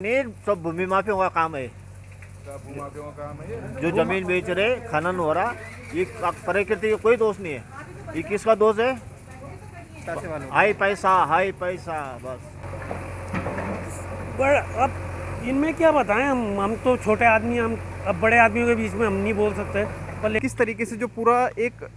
नहीं, सब भूमि माफियों का काम है। जो जमीन बेच रहे, खनन हो रहा, ये प्रकृति का कोई दोष नहीं है। ये किसका दोष है? हाई पैसा बस। पर अब इनमें क्या बताएं, हम तो छोटे आदमी, हम अब बड़े आदमियों के बीच में हम नहीं बोल सकते। पर किस तरीके से जो पूरा एक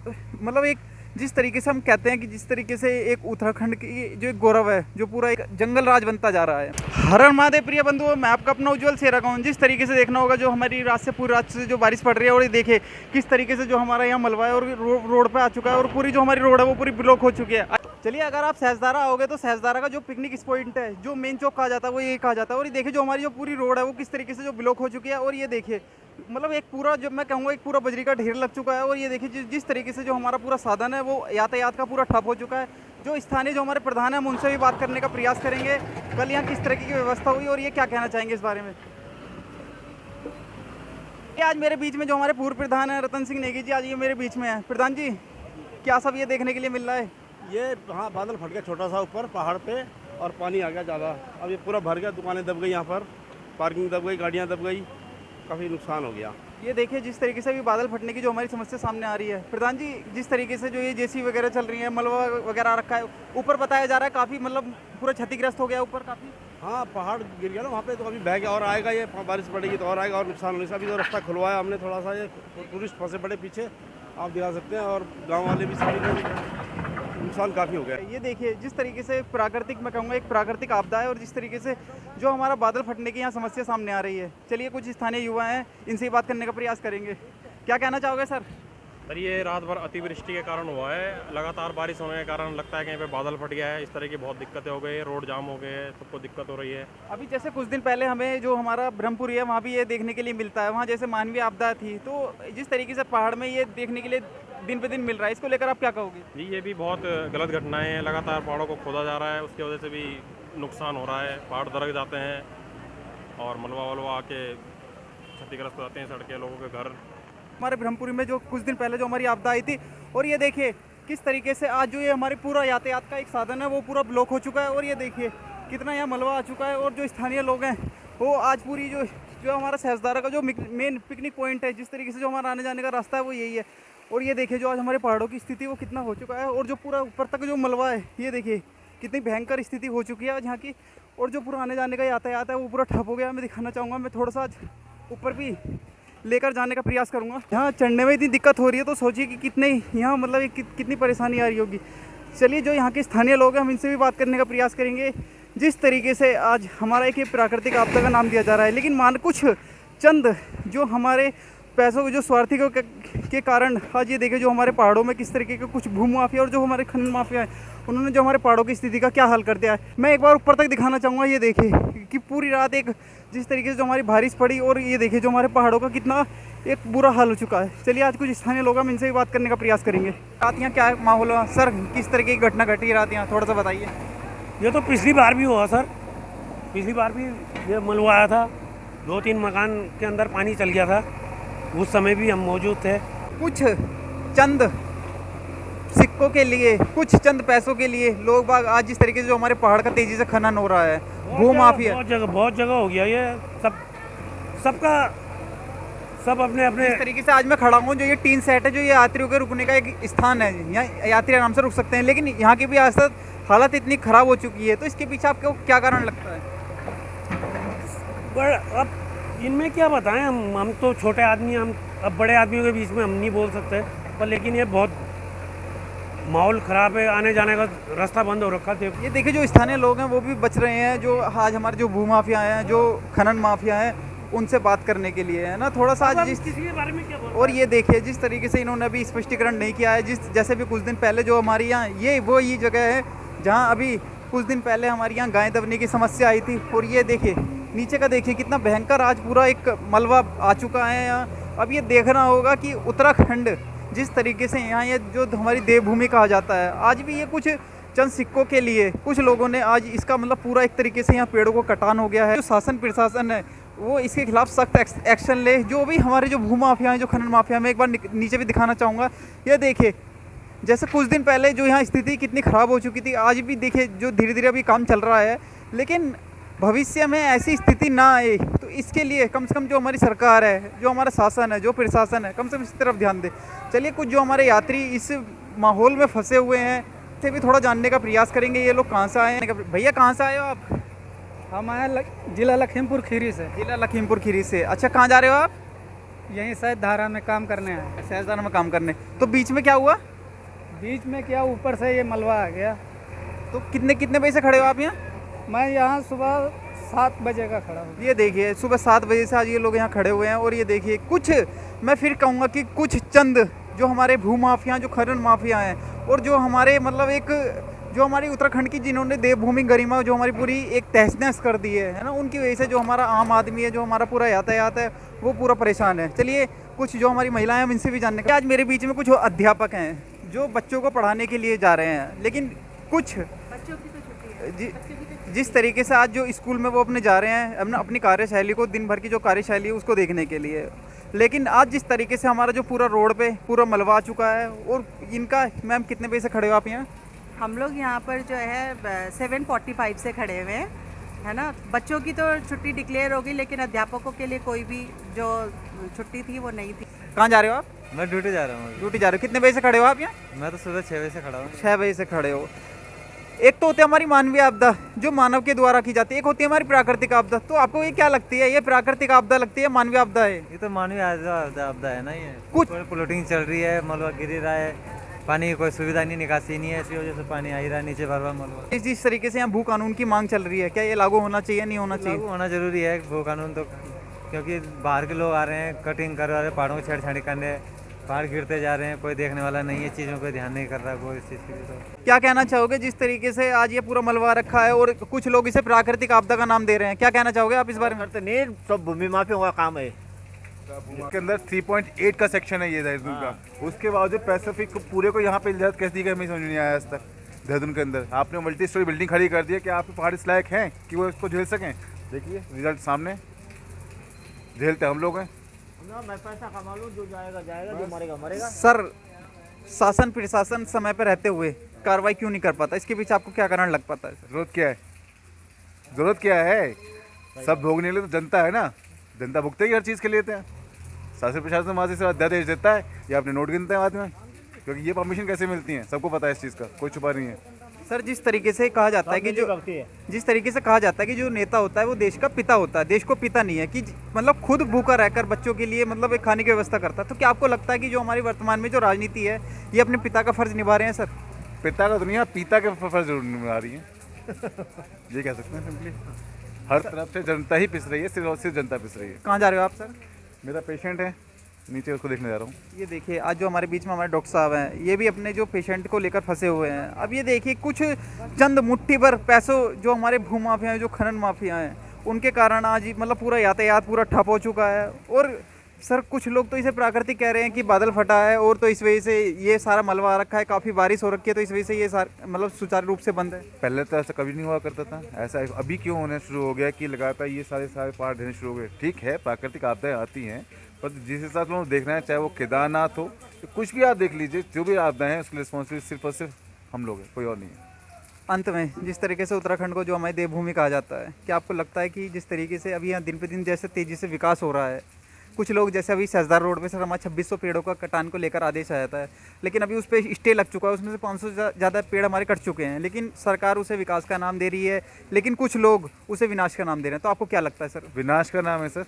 मतलब एक जिस तरीके से हम कहते हैं कि जिस तरीके से एक उत्तराखंड की जो एक गौरव है, जो पूरा एक जंगल राज बनता जा रहा है। हर हर महादेव प्रिय बंधुओं, मैं आपका अपना उज्जवल सेरा हूँ। जिस तरीके से देखना होगा, जो हमारी रात से पूरी रात से जो बारिश पड़ रही है, और ये देखे किस तरीके से जो हमारा यहाँ मलबा है और रोड पे आ चुका है, और पूरी जो हमारी रोड है वो पूरी ब्लॉक हो चुकी है। चलिए, अगर आप सहजदारा आओगे तो सहजदारा का जो पिकनिक स्पॉट है, जो मेन चौक कहा जाता है, वो ये कहा जाता है। और ये देखिए जो हमारी जो पूरी रोड है वो किस तरीके से जो ब्लॉक हो चुकी है। और ये देखिए मतलब एक पूरा, जो मैं कहूँगा, एक पूरा बजरी का ढेर लग चुका है। और ये देखिए जिस तरीके से जो हमारा पूरा साधन है वो यातायात का पूरा ठप हो चुका है। जो स्थानीय जो हमारे प्रधान हैं, हम उनसे भी बात करने का प्रयास करेंगे कल यहाँ किस तरीके की व्यवस्था हुई और ये क्या कहना चाहेंगे इस बारे में। आज मेरे बीच में जो हमारे पूर्व प्रधान हैं रतन सिंह नेगी जी, आज ये मेरे बीच में है। प्रधान जी, क्या सब ये देखने के लिए मिल रहा है? ये हाँ, बादल फट गया छोटा सा ऊपर पहाड़ पे और पानी आ गया ज़्यादा। अब ये पूरा भर गया, दुकानें दब गई, यहाँ पर पार्किंग दब गई, गाड़ियाँ दब गई, काफ़ी नुकसान हो गया। ये देखिए जिस तरीके से भी बादल फटने की जो हमारी समस्या सामने आ रही है। प्रधान जी, जिस तरीके से जो ये जेसी वगैरह चल रही है, मलबा वगैरह रखा है ऊपर, बताया जा रहा है काफ़ी मतलब पूरा क्षतिग्रस्त हो गया ऊपर काफ़ी। हाँ, पहाड़ गिर गया ना वहाँ पे, तो अभी बह गया और आएगा। ये बारिश पड़ेगी तो और आएगा और नुकसान होने से। अभी तो रास्ता खुलवाया हमने थोड़ा सा, ये टूरिस्ट फंसे पड़े पीछे, आप दिखा सकते हैं, और गाँव वाले भी सभी नुकसान काफ़ी हो गया। ये देखिए जिस तरीके से प्राकृतिक, मैं कहूँगा एक प्राकृतिक आपदा है, और जिस तरीके से जो हमारा बादल फटने की यहाँ समस्या सामने आ रही है। चलिए, कुछ स्थानीय युवा हैं, इनसे बात करने का प्रयास करेंगे। क्या कहना चाहोगे सर? सर, ये रात भर अतिवृष्टि के कारण हुआ है। लगातार बारिश होने के कारण लगता है कहीं पे बादल फट गया है। इस तरह की बहुत दिक्कतें हो गई, रोड जाम हो गए, सबको दिक्कत हो रही है। अभी जैसे कुछ दिन पहले हमें जो हमारा ब्रह्मपुरी है वहाँ भी ये देखने के लिए मिलता है, वहाँ जैसे मानवीय आपदा थी, तो जिस तरीके से पहाड़ में ये देखने के लिए दिन पे दिन मिल रहा है, इसको लेकर आप क्या कहोगे? जी, ये भी बहुत गलत घटनाएं हैं। लगातार पहाड़ों को खोदा जा रहा है, उसकी वजह से भी नुकसान हो रहा है। पहाड़ दरक जाते हैं और मलबा वलबा आके क्षतिग्रस्त हो जाते हैं, सड़कें, लोगों के घर। हमारे ब्रह्मपुरी में जो कुछ दिन पहले जो हमारी आपदा आई थी, और ये देखिए किस तरीके से आज जो ये हमारे पूरा यातायात का एक साधन है वो पूरा ब्लॉक हो चुका है। और ये देखिए कितना यहाँ मलबा आ चुका है, और जो स्थानीय लोग हैं वो आज पूरी जो हमारा सहजदारा का जो मेन पिकनिक पॉइंट है, जिस तरीके से जो हमारा आने जाने का रास्ता है वो यही है। और ये देखिए जो आज हमारे पहाड़ों की स्थिति वो कितना हो चुका है, और जो पूरा ऊपर तक जो मलबा है, ये देखिए कितनी भयंकर स्थिति हो चुकी है आज यहाँ की। और जो पूरा आने जाने का यातायात है वो पूरा ठप हो गया। मैं दिखाना चाहूँगा, मैं थोड़ा सा आज ऊपर भी लेकर जाने का प्रयास करूँगा। यहाँ चढ़ने में इतनी दिक्कत हो रही है, तो सोचिए कि कितने यहाँ मतलब कितनी परेशानी आ रही होगी। चलिए, जो यहाँ के स्थानीय लोग हैं हम इनसे भी बात करने का प्रयास करेंगे। जिस तरीके से आज हमारा एक प्राकृतिक आपदा का नाम दिया जा रहा है, लेकिन मान कुछ चंद जो हमारे पैसों के जो स्वार्थी के कारण आज ये देखे जो हमारे पहाड़ों में किस तरीके के कुछ भूमि माफिया और जो हमारे खनन माफिया हैं, उन्होंने जो हमारे पहाड़ों की स्थिति का क्या हाल कर दिया है। मैं एक बार ऊपर तक दिखाना चाहूँगा। ये देखिए कि पूरी रात एक जिस तरीके से जो हमारी बारिश पड़ी, और ये देखिए जो हमारे पहाड़ों का कितना एक बुरा हाल हो चुका है। चलिए, आज कुछ स्थानीय लोग हम इनसे भी बात करने का प्रयास करेंगे। रात यहाँ क्या माहौल हुआ सर? किस तरीके की घटना घटी रात यहाँ, थोड़ा सा बताइए। ये तो पिछली बार भी हुआ सर, पिछली बार भी ये मलबा आया था, 2-3 मकान के अंदर पानी चल गया था, उस समय भी हम मौजूद थे। कुछ चंद सिक्कों के लिए, कुछ चंद पैसों के लिए लोग बाग आज जिस तरीके से जो हमारे पहाड़ का तेजी से खनन हो रहा है, भू माफिया बहुत जगह हो गया ये सबका सब अपने अपने इस तरीके से। आज मैं खड़ा हूँ, जो ये टीन सेट है, जो ये यात्रियों के रुकने का एक स्थान है, यहाँ यात्री आराम से रुक सकते हैं, लेकिन यहाँ की भी आज तक हालत इतनी खराब हो चुकी है, तो इसके पीछे आपको क्या कारण लगता है? पर अब इनमें क्या बताएं, हम तो छोटे आदमी, हम अब बड़े आदमियों के बीच में हम नहीं बोल सकते। पर लेकिन ये बहुत माहौल ख़राब है, आने जाने का रास्ता बंद हो रखा था। ये देखिए जो स्थानीय लोग हैं वो भी बच रहे हैं, जो आज हमारे जो भू माफिया हैं, जो खनन माफिया हैं, उनसे बात करने के लिए है ना थोड़ा सा आज किसी के बारे में क्या बोल। और ये देखिए जिस तरीके से इन्होंने अभी स्पष्टीकरण नहीं किया है, जैसे भी कुछ दिन पहले जो हमारे यहाँ ये जगह है जहाँ अभी कुछ दिन पहले हमारे यहाँ गाय दबने की समस्या आई थी। और ये देखिए नीचे का देखिए कितना भयंकर आज पूरा एक मलबा आ चुका है यहाँ। अब ये देखना होगा कि उत्तराखंड जिस तरीके से यहाँ ये जो हमारी देवभूमि कहा जाता है, आज भी ये कुछ चंद सिक्कों के लिए कुछ लोगों ने आज इसका मतलब पूरा एक तरीके से यहाँ पेड़ों को कटान हो गया है। जो शासन प्रशासन है वो इसके खिलाफ सख्त एक्शन ले। जो भी हमारे जो भू माफिया हैं, जो खनन माफिया, मैं एक बार नीचे भी दिखाना चाहूँगा। ये देखिए जैसे कुछ दिन पहले जो यहाँ स्थिति कितनी ख़राब हो चुकी थी, आज भी देखिए जो धीरे धीरे अभी काम चल रहा है, लेकिन भविष्य में ऐसी स्थिति ना आए, तो इसके लिए कम से कम जो हमारी सरकार है, जो हमारा शासन है, जो प्रशासन है, कम से कम इस तरफ ध्यान दे। चलिए, कुछ जो हमारे यात्री इस माहौल में फंसे हुए हैं से भी थोड़ा जानने का प्रयास करेंगे। ये लोग कहाँ से आए हैं? भैया कहाँ से आए हो आप? हम आए जिला लखीमपुर खीरी से। जिला लखीमपुर खीरी से। अच्छा, कहाँ जा रहे हो आप? यहीं शायद धारा में काम करने आए। सहजदारा में काम करने। तो बीच में क्या हुआ? बीच में क्या, ऊपर से ये मलबा आ गया। तो कितने बजे से खड़े हो आप यहाँ? मैं यहाँ सुबह 7 बजे का खड़ा हूँ। ये देखिए, सुबह 7 बजे से आज ये लोग यहाँ खड़े हुए हैं। और ये देखिए, कुछ मैं फिर कहूँगा कि कुछ चंद जो हमारे भू माफिया, जो खनन माफिया हैं, और जो हमारे मतलब एक जो हमारी उत्तराखंड की जिन्होंने देवभूमि गरिमा जो हमारी पूरी एक तहस नहस कर दी है ना, उनकी वजह से जो हमारा आम आदमी है, जो हमारा पूरा यातायात है, वो पूरा परेशान है। चलिए, कुछ जो हमारी महिलाएं हैं, हम इनसे भी जानने का। आज मेरे बीच में कुछ अध्यापक हैं जो बच्चों को पढ़ाने के लिए जा रहे हैं, लेकिन कुछ जिस तरीके से आज जो स्कूल में वो अपने जा रहे हैं अपनी कार्यशैली को, दिन भर की जो कार्यशैली है उसको देखने के लिए, लेकिन आज जिस तरीके से हमारा जो पूरा रोड पे पूरा मलबा आ चुका है। और इनका, मैम कितने बजे से खड़े हो आप यहाँ? हम लोग यहाँ पर जो है 7:45 से खड़े हुए हैं, है ना। बच्चों की तो छुट्टी डिक्लेयर होगी, लेकिन अध्यापकों के लिए कोई भी जो छुट्टी थी वो नहीं थी। कहाँ जा रहे हो आप? मैं ड्यूटी जा रहा हूँ। ड्यूटी जा रहे हो। कितने बजे से खड़े हो आप यहाँ? मैं तो सुबह 6 बजे से खड़ा हूँ। 6 बजे से खड़े हो। एक तो होती है हमारी मानवीय आपदा जो मानव के द्वारा की जाती है, एक होती है हमारी प्राकृतिक आपदा। तो आपको ये क्या लगती है, ये प्राकृतिक आपदा लगती है, मानवीय आपदा है? ये तो मानवीय आपदा है ना। ये कुछ प्लॉटिंग चल रही है, मलबा गिर रहा है, पानी की कोई सुविधा नहीं, निकासी नहीं है, इसी वजह से पानी आ ही रहा है नीचे भर मलबा। जिस तरीके से यहाँ भू कानून की मांग चल रही है, क्या ये लागू होना चाहिए, नहीं होना चाहिए? लागू होना जरूरी है भू कानून तो, क्योंकि बाहर के लोग आ रहे हैं, कटिंग कर रहे हैं, पहाड़ों की छेड़छाड़ी करने, पहाड़ गिरते जा रहे हैं, कोई देखने वाला नहीं है, चीज़ों पर ध्यान नहीं कर रहा कोई इस चीज़ की। तो क्या कहना चाहोगे जिस तरीके से आज ये पूरा मलबा रखा है और कुछ लोग इसे प्राकृतिक आपदा का नाम दे रहे हैं, क्या कहना चाहोगे आप इस बारे में? नहीं, सब भूमि माफियों का काम है। उसके अंदर 3.8 का सेक्शन है ये देहरादून का। उसके बावजूद पैसिफिक पूरे को यहाँ पे इजाजत कैसे दी गई, हमें समझ नहीं आया आज तक। देहरादून के अंदर आपने मल्टी स्टोरी बिल्डिंग खड़ी कर दी है कि आपके पहाड़ इस लायक हैं कि वो इसको झेल सकें। देखिए रिजल्ट सामने, झेलते हम लोग हैं। मैं पैसा कमा लूँ, जो जाएगा जाएगा, जो मरेगा मरेगा। सर, शासन प्रशासन समय पर रहते हुए कार्रवाई क्यों नहीं कर पाता? इसके पीछे आपको क्या कारण लग पाता है? जरूरत क्या है? जरूरत क्या है? सब भोगने के लिए तो जनता है ना, जनता भुगते ही हर चीज़ के लिए हैं। शासन प्रशासन वहाँ से अध्यादेश देता है या अपने नोट गिनते हैं बाद में, क्योंकि ये परमिशन कैसे मिलती है सबको पता है, इस चीज़ का कोई छुपा नहीं है। सर, जिस तरीके से कहा जाता है कि जो नेता होता है वो देश का पिता होता है, देश को पिता नहीं है कि मतलब खुद भूखा रहकर बच्चों के लिए मतलब एक खाने की व्यवस्था करता है। तो क्या आपको लगता है कि जो हमारी वर्तमान में जो राजनीति है ये अपने पिता का फर्ज निभा रहे हैं? सर, पिता का दुनिया पीता के फर्ज जरूर निभा रही है ये कह सकते हैं सिंपली। हर तरफ से जनता ही पिस रही है, सिर्फ जनता पिस रही है। कहाँ जा रहे हो आप? सर, मेरा पेशेंट है नीचे, उसको देखने जा रहा हूँ। ये देखिए, आज जो हमारे बीच में हमारे डॉक्टर साहब हैं, ये भी अपने जो पेशेंट को लेकर फंसे हुए हैं। अब ये देखिए, कुछ चंद मुट्ठी भर पैसों जो हमारे भू माफिया हैं, जो खनन माफिया हैं, उनके कारण आज मतलब पूरा यातायात पूरा ठप हो चुका है। और सर, कुछ लोग तो इसे प्राकृतिक कह रहे हैं कि बादल फटा है और तो इस वजह से ये सारा मलबा आ रखा है, काफ़ी बारिश हो रखी है, तो इस वजह से ये सारा मतलब सुचारू रूप से बंद है। पहले तो ऐसा कभी नहीं हुआ करता था, ऐसा अभी क्यों होने शुरू हो गया कि लगातार ये सारे पहाड़ ढहने शुरू हो गए। ठीक है, प्राकृतिक आपदाएं आती हैं, पर जिस हिसाब से हम देखना है, चाहे वो केदारनाथ हो, तो कुछ भी आप देख लीजिए, जो भी आपदाएं हैं उसकी रिस्पॉन्सिबिलिटी सिर्फ और सिर्फ हम लोग हैं, कोई और नहीं है। अंत में, जिस तरीके से उत्तराखंड को जो हमारी देवभूमि कहा जाता है, क्या आपको लगता है कि जिस तरीके से अभी यहाँ दिन पे दिन जैसे तेज़ी से विकास हो रहा है, कुछ लोग जैसे अभी सहजदार रोड पे सर हमारा 2600 पेड़ों का कटान को लेकर आदेश आया था, लेकिन अभी उस पर स्टे लग चुका है, उसमें से 500 से ज़्यादा पेड़ हमारे कट चुके हैं, लेकिन सरकार उसे विकास का नाम दे रही है, लेकिन कुछ लोग उसे विनाश का नाम दे रहे हैं। तो आपको क्या लगता है सर? विनाश का नाम है सर।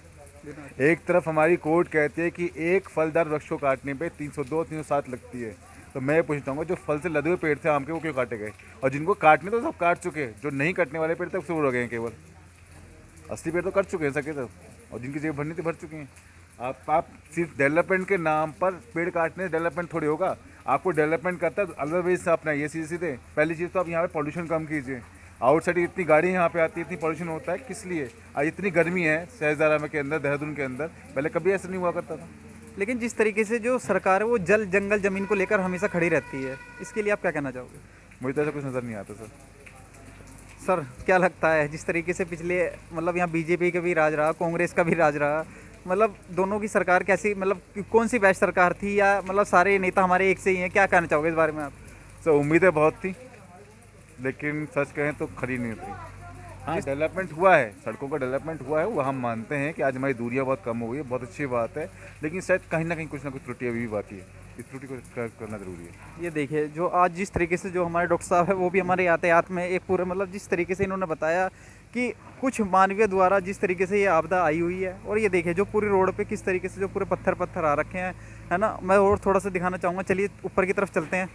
एक तरफ हमारी कोर्ट कहती है कि एक फलदार वृक्ष को काटने पे 302-307 लगती है, तो मैं पूछता हूँ जो फल से लदे हुए पेड़ थे आम के, वो क्यों काटे गए? और जिनको काटने तो सब काट चुके हैं, जो नहीं कटने वाले पेड़ तक शुरू हो गए हैं, केवल असली पेड़ तो कट चुके हैं सके तो, और जिनकी जेब भरनी थी भर चुके हैं। आप सिर्फ डेवलपमेंट के नाम पर पेड़ काटने से डेवलपमेंट थोड़ी होगा। आपको डेवलपमेंट करता है अदरवाइज से अपना ये सीधे पहली चीज़ तो आप यहाँ पे पॉल्यूशन कम कीजिए। आउटसाइड इतनी गाड़ी यहाँ पे आती है, इतनी पॉल्यूशन होता है, किस लिए? आज इतनी गर्मी है सहजदारा में के अंदर, देहरादून के अंदर, पहले कभी ऐसा नहीं हुआ करता था। लेकिन जिस तरीके से जो सरकार है वो जल जंगल ज़मीन को लेकर हमेशा खड़ी रहती है, इसके लिए आप क्या कहना चाहोगे? मुझे तो ऐसा कुछ नज़र नहीं आता सर। सर, क्या लगता है जिस तरीके से पिछले मतलब यहाँ बीजेपी का भी राज रहा, कांग्रेस का भी राज रहा, मतलब दोनों की सरकार कैसी, मतलब कौन सी बेस्ट सरकार थी, या मतलब सारे नेता हमारे एक से ही हैं? क्या कहना चाहोगे इस बारे में आप? सर, उम्मीदें बहुत थी, लेकिन सच कहें तो खरी नहीं होती। हाँ, डेवलपमेंट हुआ है, सड़कों का डेवलपमेंट हुआ है, वो हम मानते हैं कि आज हमारी दूरियां बहुत कम हो गई है, बहुत अच्छी बात है। लेकिन शायद कहीं ना कहीं कुछ ना कुछ त्रुटि अभी भी बाकी है, इस त्रुटि को करना ज़रूरी है। ये देखिए जो आज जिस तरीके से जो हमारे डॉक्टर साहब है वो भी हमारे यातायात में एक पूरे मतलब जिस तरीके से इन्होंने बताया कि कुछ मानवीय द्वारा जिस तरीके से ये आपदा आई हुई है, और ये देखिए जो पूरी रोड पे किस तरीके से जो पूरे पत्थर आ रखे हैं, है ना। मैं और थोड़ा सा दिखाना चाहूँगा, चलिए ऊपर की तरफ चलते हैं।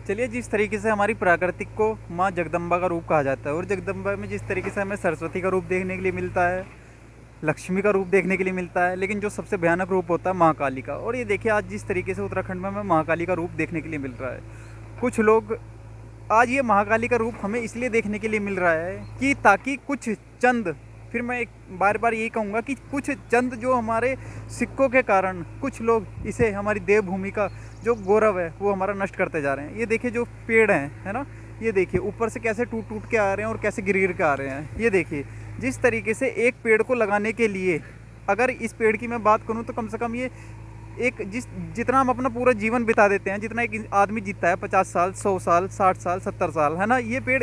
चलिए, जिस तरीके से हमारी प्राकृतिक को माँ जगदम्बा का रूप कहा जाता है, और जगदम्बा में जिस तरीके से हमें सरस्वती का रूप देखने के लिए मिलता है, लक्ष्मी का रूप देखने के लिए मिलता है, लेकिन जो सबसे भयानक रूप होता है महाकाली का। और ये देखिए आज जिस तरीके से उत्तराखंड में हमें महाकाली का रूप देखने के लिए मिल रहा है। कुछ लोग आज ये महाकाली का रूप हमें इसलिए देखने के लिए मिल रहा है कि ताकि कुछ चंद, फिर मैं एक बार बार यही कहूँगा कि कुछ चंद जो हमारे सिक्कों के कारण कुछ लोग इसे हमारी देवभूमि का जो गौरव है वो हमारा नष्ट करते जा रहे हैं। ये देखिए जो पेड़ हैं, है ना, ये देखिए ऊपर से कैसे टूट टूट के आ रहे हैं और कैसे गिर गिर के आ रहे हैं। ये देखिए जिस तरीके से एक पेड़ को लगाने के लिए, अगर इस पेड़ की मैं बात करूँ तो कम से कम ये एक जितना हम अपना पूरा जीवन बिता देते हैं, जितना एक आदमी जीता है 50 साल, 100 साल, 60 साल, 70 साल, है ना, ये पेड़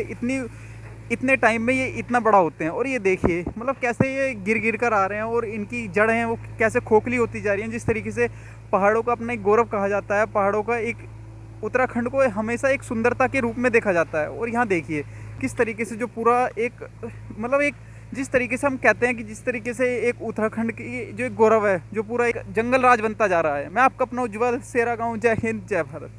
इतने टाइम में ये इतना बड़ा होते हैं। और ये देखिए मतलब कैसे ये गिर गिर कर आ रहे हैं और इनकी जड़ें हैं वो कैसे खोखली होती जा रही हैं। जिस तरीके से पहाड़ों का अपना एक गौरव कहा जाता है, पहाड़ों का एक उत्तराखंड को हमेशा एक सुंदरता के रूप में देखा जाता है। और यहाँ देखिए किस तरीके से जो पूरा एक मतलब एक जिस तरीके से हम कहते हैं कि जिस तरीके से एक उत्तराखंड की जो एक गौरव है, जो पूरा एक जंगल राज बनता जा रहा है। मैं आपका अपना उज्ज्वल सेरा गाँव, जय हिंद, जय भारत।